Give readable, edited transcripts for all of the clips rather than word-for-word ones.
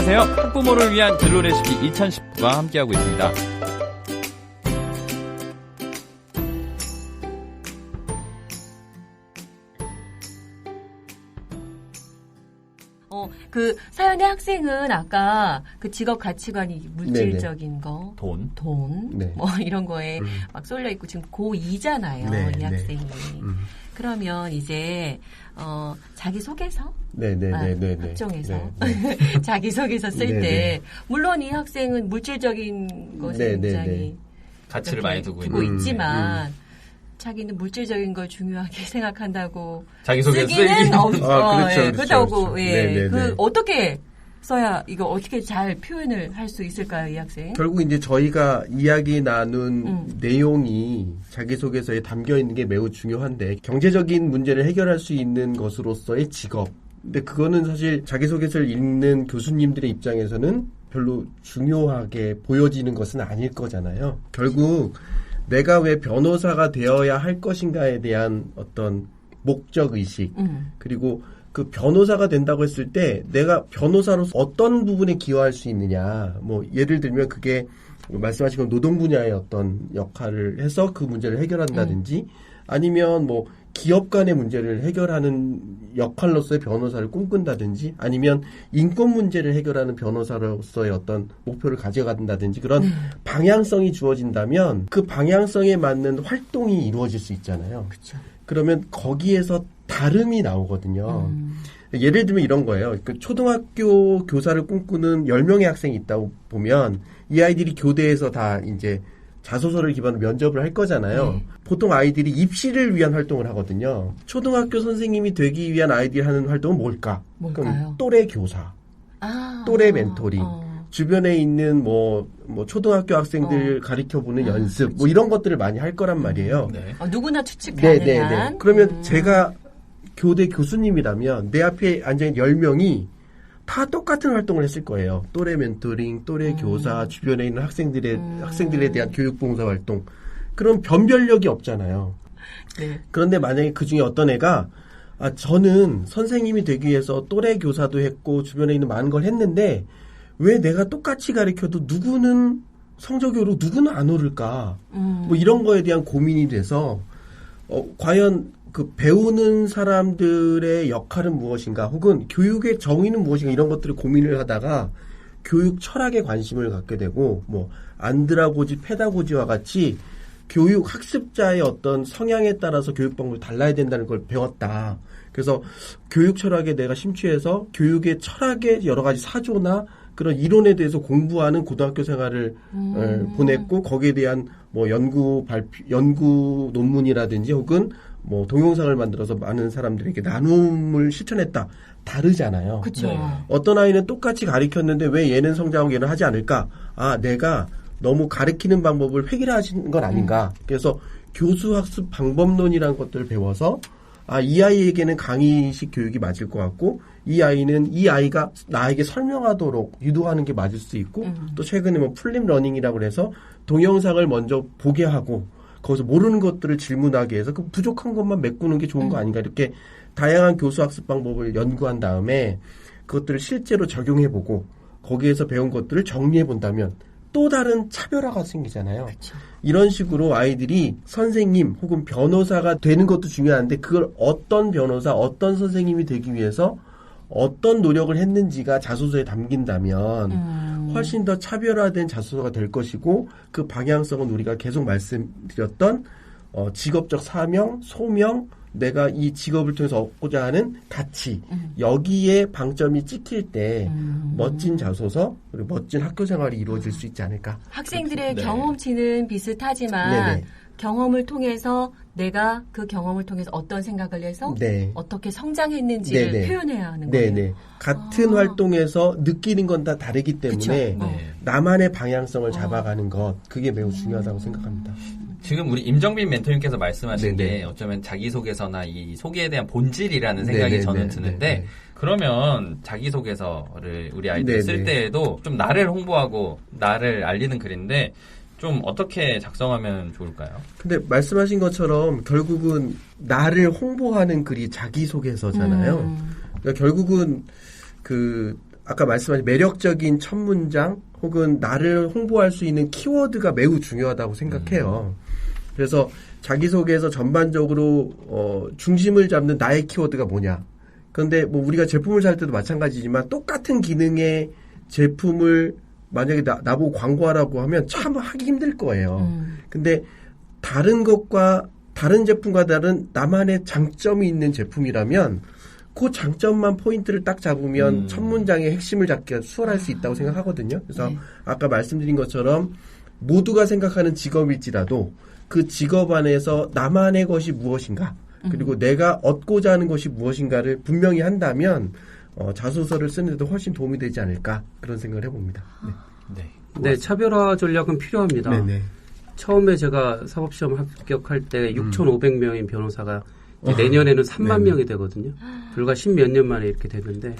안녕하세요. 학부모를 위한 진로 레시피 2019가 함께하고 있습니다. 그 사연의 학생은 아까 그 직업 가치관이 물질적인 네네. 거, 돈, 네. 뭐 이런 거에 막 쏠려 있고 지금 고2잖아요, 네, 이 학생이. 네. 그러면 이제 자기 소개서, 학종에서 자기 소개서 쓸 때 물론 이 학생은 물질적인 것에 굉장히 가치를 많이 두고 있지만. 자기는 물질적인 걸 중요하게 생각한다고 자기소개 쓰기는 그렇죠. 그렇다고 그 어떻게 써야 이거 어떻게 잘 표현을 할 수 있을까요, 이 학생? 결국 이제 저희가 이야기 나눈 내용이 자기소개서에 담겨 있는 게 매우 중요한데 경제적인 문제를 해결할 수 있는 것으로서의 직업. 근데 그거는 사실 자기소개서를 읽는 교수님들의 입장에서는 별로 중요하게 보여지는 것은 아닐 거잖아요. 결국 내가 왜 변호사가 되어야 할 것인가에 대한 어떤 목적의식, 그리고 그 변호사가 된다고 했을 때 내가 변호사로서 어떤 부분에 기여할 수 있느냐. 뭐 예를 들면 그게 말씀하신 건 노동 분야의 어떤 역할을 해서 그 문제를 해결한다든지 아니면 뭐 기업 간의 문제를 해결하는 역할로서의 변호사를 꿈꾼다든지 아니면 인권 문제를 해결하는 변호사로서의 어떤 목표를 가져간다든지 그런 방향성이 주어진다면 그 방향성에 맞는 활동이 이루어질 수 있잖아요. 그렇죠. 그러면 거기에서 다름이 나오거든요. 예를 들면 이런 거예요. 그 초등학교 교사를 꿈꾸는 10명의 학생이 있다고 보면 이 아이들이 교대에서 다 이제 자소서를 기반으로 면접을 할 거잖아요. 보통 아이들이 입시를 위한 활동을 하거든요. 초등학교 선생님이 되기 위한 아이들이 하는 활동은 뭘까요? 그럼 또래 교사, 또래 멘토링, 주변에 있는 뭐 초등학교 학생들 가르쳐보는 연습, 그렇지. 뭐 이런 것들을 많이 할 거란 말이에요. 네. 누구나 추측 가능한. 그러면 제가 교대 교수님이라면 내 앞에 앉아있는 10명이 다 똑같은 활동을 했을 거예요. 또래 멘토링, 또래 교사, 주변에 있는 학생들에 대한 교육봉사 활동. 그럼 변별력이 없잖아요. 네. 그런데 만약에 그 중에 어떤 애가 저는 선생님이 되기 위해서 또래 교사도 했고 주변에 있는 많은 걸 했는데 왜 내가 똑같이 가르쳐도 누구는 성적이 오르고 누구는 안 오를까? 뭐 이런 거에 대한 고민이 돼서 과연 그 배우는 사람들의 역할은 무엇인가 혹은 교육의 정의는 무엇인가 이런 것들을 고민을 하다가 교육 철학에 관심을 갖게 되고 뭐 안드라고지 페다고지와 같이 교육 학습자의 어떤 성향에 따라서 교육 방법이 달라야 된다는 걸 배웠다. 그래서 교육 철학에 내가 심취해서 교육의 철학의 여러 가지 사조나 그런 이론에 대해서 공부하는 고등학교 생활을 보냈고 거기에 대한 뭐 연구 논문이라든지 혹은 뭐 동영상을 만들어서 많은 사람들에게 나눔을 실천했다. 다르잖아요. 그렇죠. 네. 어떤 아이는 똑같이 가르쳤는데 왜 얘는 성장하고 얘는 하지 않을까? 내가 너무 가르치는 방법을 획일화하신 건 아닌가? 그래서 교수학습 방법론이라는 것들을 배워서 이 아이에게는 강의식 교육이 맞을 것 같고 이 아이가 나에게 설명하도록 유도하는 게 맞을 수 있고 또 최근에 뭐 플립 러닝이라고 해서 동영상을 먼저 보게 하고 거기서 모르는 것들을 질문하게 해서 그 부족한 것만 메꾸는 게 좋은 거 아닌가 이렇게 다양한 교수학습 방법을 연구한 다음에 그것들을 실제로 적용해보고 거기에서 배운 것들을 정리해본다면 또 다른 차별화가 생기잖아요. 그렇죠. 이런 식으로 아이들이 선생님 혹은 변호사가 되는 것도 중요한데 그걸 어떤 변호사, 어떤 선생님이 되기 위해서 어떤 노력을 했는지가 자소서에 담긴다면 훨씬 더 차별화된 자소서가 될 것이고 그 방향성은 우리가 계속 말씀드렸던 직업적 사명, 소명, 내가 이 직업을 통해서 얻고자 하는 가치 여기에 방점이 찍힐 때 멋진 자소서 그리고 멋진 학교 생활이 이루어질 수 있지 않을까. 학생들의 경험치는 비슷하지만 경험을 통해서 내가 그 경험을 통해서 어떤 생각을 해서 어떻게 성장했는지를 표현해야 하는 거예요. 같은 활동에서 느끼는 건 다 다르기 때문에 나만의 방향성을 잡아가는 것 그게 매우 중요하다고 생각합니다. 지금 우리 임정빈 멘토님께서 말씀하신 게 어쩌면 자기소개서나 이 소개에 대한 본질이라는 생각이 저는 드는데 그러면 자기소개서를 우리 아이들 쓸 때에도 좀 나를 홍보하고 나를 알리는 글인데 좀 어떻게 작성하면 좋을까요? 근데 말씀하신 것처럼 결국은 나를 홍보하는 글이 자기소개서잖아요. 그러니까 결국은 그 아까 말씀하신 매력적인 첫 문장 혹은 나를 홍보할 수 있는 키워드가 매우 중요하다고 생각해요. 그래서 자기소개에서 전반적으로 중심을 잡는 나의 키워드가 뭐냐. 그런데 뭐 우리가 제품을 살 때도 마찬가지지만 똑같은 기능의 제품을 만약에 나보고 광고하라고 하면 참 하기 힘들 거예요. 근데 다른 제품과 다른 나만의 장점이 있는 제품이라면 그 장점만 포인트를 딱 잡으면 첫 문장의 핵심을 잡기가 수월할 수 있다고 생각하거든요. 그래서 네. 아까 말씀드린 것처럼 모두가 생각하는 직업일지라도 그 직업 안에서 나만의 것이 무엇인가 그리고 내가 얻고자 하는 것이 무엇인가를 분명히 한다면 자소서를 쓰는 데도 훨씬 도움이 되지 않을까 그런 생각을 해봅니다. 네, 네 차별화 전략은 필요합니다. 네네. 처음에 제가 사법시험 합격할 때 6,500명인 변호사가 내년에는 3만 명이 되거든요. 불과 10몇 년 만에 이렇게 되는데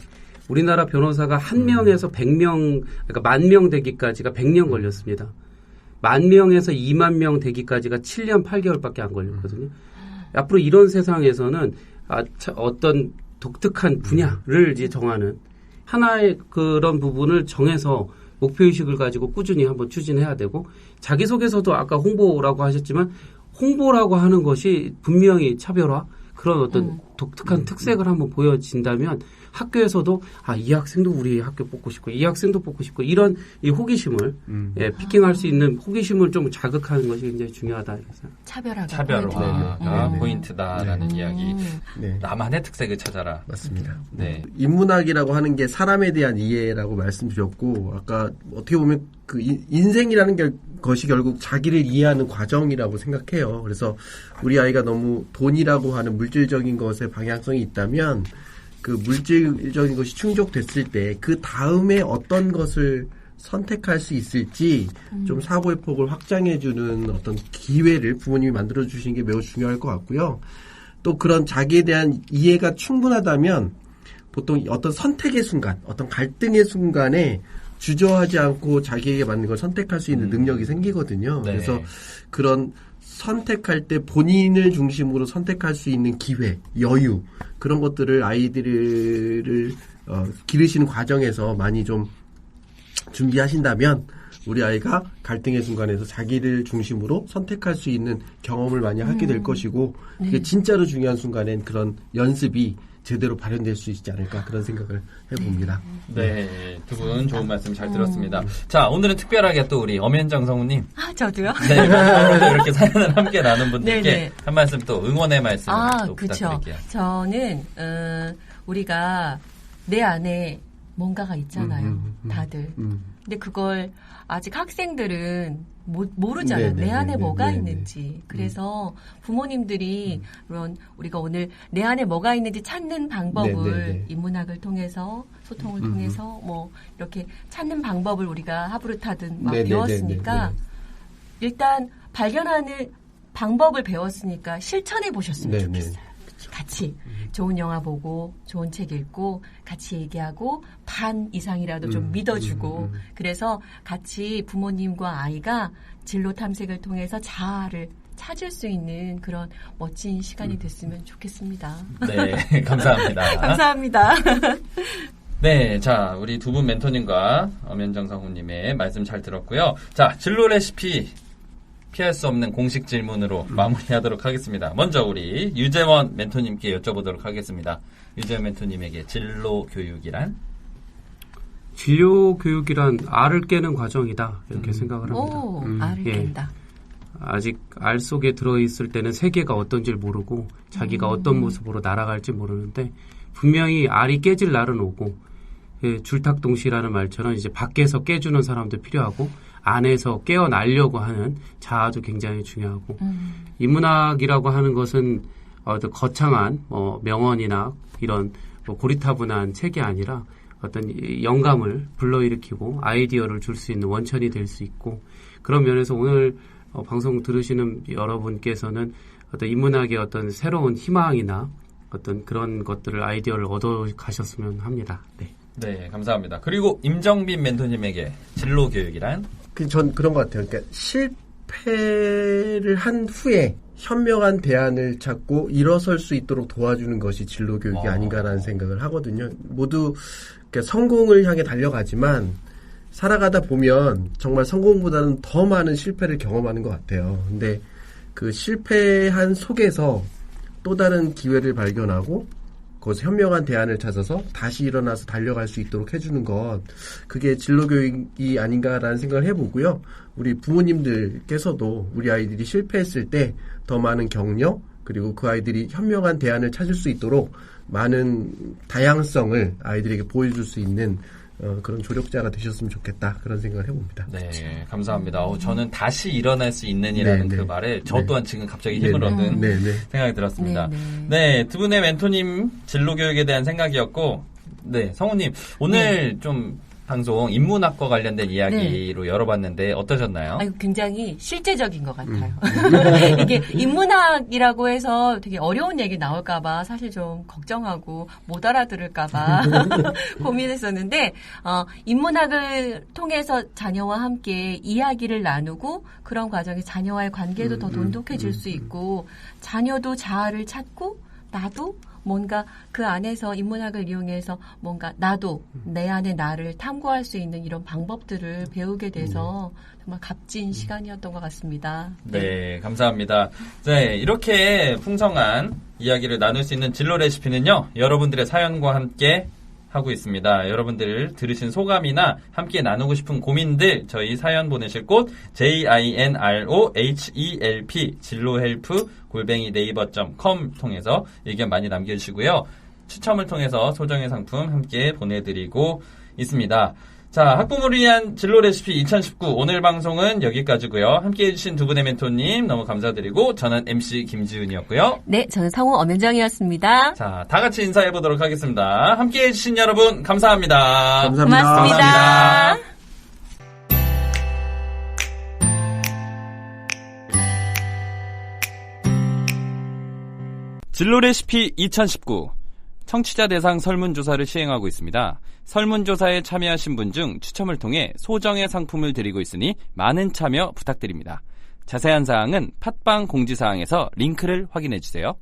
우리나라 변호사가 1명에서 100명, 그러니까 10,000명 되기까지가 100년 걸렸습니다. 10,000명에서 20,000명 되기까지가 7년 8개월밖에 안 걸렸거든요. 앞으로 이런 세상에서는 어떤 독특한 분야를 이제 정하는 하나의 그런 부분을 정해서 목표의식을 가지고 꾸준히 한번 추진해야 되고 자기소개서도 아까 홍보라고 하셨지만 홍보라고 하는 것이 분명히 차별화 그런 어떤 독특한 특색을 한번 보여진다면 학교에서도 이 학생도 우리 학교 뽑고 싶고 이 학생도 뽑고 싶고 이런 이 호기심을 피킹할 수 있는 호기심을 좀 자극하는 것이 굉장히 중요하다. 차별화가 포인트다라는 이야기. 네. 나만의 특색을 찾아라. 맞습니다. 네. 인문학이라고 하는 게 사람에 대한 이해라고 말씀드렸고 아까 어떻게 보면 그 인생이라는 것이 결국 자기를 이해하는 과정이라고 생각해요. 그래서 우리 아이가 너무 돈이라고 하는 물질적인 것에 방향성이 있다면 그 물질적인 것이 충족됐을 때 그 다음에 어떤 것을 선택할 수 있을지 좀 사고의 폭을 확장해주는 어떤 기회를 부모님이 만들어주시는 게 매우 중요할 것 같고요. 또 그런 자기에 대한 이해가 충분하다면 보통 어떤 선택의 순간, 어떤 갈등의 순간에 주저하지 않고 자기에게 맞는 걸 선택할 수 있는 능력이 생기거든요. 네. 그래서 그런 선택할 때 본인을 중심으로 선택할 수 있는 기회, 여유 그런 것들을 아이들을 기르시는 과정에서 많이 좀 준비하신다면 우리 아이가 갈등의 순간에서 자기를 중심으로 선택할 수 있는 경험을 많이 하게 될 것이고 그게 진짜로 중요한 순간엔 그런 연습이 제대로 발현될 수 있지 않을까 그런 생각을 해봅니다. 네, 두 분 좋은 말씀 잘 들었습니다. 자, 오늘은 특별하게 또 우리 엄현정 성우님. 저도요? 네, 오늘도 이렇게 사연을 함께 나눈 분들께 네네. 한 말씀 또 응원의 말씀 또 부탁드릴게요. 저는 우리가 내 안에 뭔가가 있잖아요. 다들. 근데 그걸 아직 학생들은 모르잖아요. 내 안에 뭐가 있는지. 그래서 부모님들이 물론 우리가 오늘 내 안에 뭐가 있는지 찾는 방법을 인문학을 통해서 소통을 통해서 뭐 이렇게 찾는 방법을 우리가 하부르타든 막 배웠으니까 일단 발견하는 방법을 배웠으니까 실천해 보셨으면 좋겠어요. 같이 좋은 영화 보고 좋은 책 읽고 같이 얘기하고 반 이상이라도 좀 믿어주고 그래서 같이 부모님과 아이가 진로 탐색을 통해서 자아를 찾을 수 있는 그런 멋진 시간이 됐으면 좋겠습니다. 네, 감사합니다. 감사합니다. 네, 자, 우리 두 분 멘토님과 엄현정 성우님의 말씀 잘 들었고요. 자, 진로 레시피 피할 수 없는 공식 질문으로 마무리하도록 하겠습니다. 먼저 우리 유재원 멘토님께 여쭤보도록 하겠습니다. 유재원 멘토님에게 진로 교육이란? 진로 교육이란 알을 깨는 과정이다 이렇게 생각을 합니다. 알을 깬다. 아직 알 속에 들어있을 때는 세계가 어떤지를 모르고 자기가 어떤 모습으로 날아갈지 모르는데 분명히 알이 깨질 날은 오고 줄탁동시라는 말처럼 이제 밖에서 깨주는 사람도 필요하고 안에서 깨어나려고 하는 자아도 굉장히 중요하고 인문학이라고 하는 것은 거창한 명언이나 이런 고리타분한 책이 아니라 어떤 영감을 불러일으키고 아이디어를 줄 수 있는 원천이 될 수 있고 그런 면에서 오늘 방송 들으시는 여러분께서는 어떤 인문학의 어떤 새로운 희망이나 어떤 그런 것들을 아이디어를 얻어 가셨으면 합니다. 네. 네, 감사합니다. 그리고 임정빈 멘토님에게 진로 교육이란? 전 그런 것 같아요. 그러니까 실패를 한 후에 현명한 대안을 찾고 일어설 수 있도록 도와주는 것이 진로 교육이 아닌가라는 생각을 하거든요. 모두 그러니까 성공을 향해 달려가지만 살아가다 보면 정말 성공보다는 더 많은 실패를 경험하는 것 같아요. 근데 그 실패한 속에서 또 다른 기회를 발견하고 거기서 현명한 대안을 찾아서 다시 일어나서 달려갈 수 있도록 해주는 것, 그게 진로교육이 아닌가라는 생각을 해보고요. 우리 부모님들께서도 우리 아이들이 실패했을 때 더 많은 격려, 그리고 그 아이들이 현명한 대안을 찾을 수 있도록 많은 다양성을 아이들에게 보여줄 수 있는 그런 조력자가 되셨으면 좋겠다, 그런 생각을 해봅니다. 네, 감사합니다. 저는 다시 일어날 수 있는이라는 그 말에 저 또한 지금 갑자기 힘을 얻은 생각이 들었습니다. 네, 두 분의 멘토님 진로교육에 대한 생각이었고, 네, 성우님 오늘 좀 방송 인문학과 관련된 이야기로 열어봤는데 어떠셨나요? 굉장히 실제적인 것 같아요. 이게 인문학이라고 해서 되게 어려운 얘기 나올까봐 사실 좀 걱정하고 못 알아들을까봐 고민했었는데, 인문학을 통해서 자녀와 함께 이야기를 나누고 그런 과정에 자녀와의 관계도 더 돈독해질 수 있고, 자녀도 자아를 찾고 나도 뭔가 그 안에서 인문학을 이용해서 뭔가 나도 내 안에 나를 탐구할 수 있는 이런 방법들을 배우게 돼서 정말 값진 시간이었던 것 같습니다. 네, 감사합니다. 네, 이렇게 풍성한 이야기를 나눌 수 있는 진로 레시피는요, 여러분들의 사연과 함께 하고 있습니다. 여러분들 들으신 소감이나 함께 나누고 싶은 고민들 저희 사연 보내실 곳 jinrohelp 진로헬프@naver.com 통해서 의견 많이 남겨주시고요. 추첨을 통해서 소정의 상품 함께 보내드리고 있습니다. 자, 학부모를 위한 진로 레시피 2019 오늘 방송은 여기까지고요. 함께 해주신 두 분의 멘토님 너무 감사드리고 저는 MC 김지훈이었고요. 네, 저는 성우 엄연정이었습니다. 자, 다 같이 인사해보도록 하겠습니다. 함께 해주신 여러분 감사합니다. 감사합니다. 고맙습니다. 진로 레시피 2019 청취자 대상 설문조사를 시행하고 있습니다. 설문조사에 참여하신 분 중 추첨을 통해 소정의 상품을 드리고 있으니 많은 참여 부탁드립니다. 자세한 사항은 팟빵 공지사항에서 링크를 확인해주세요.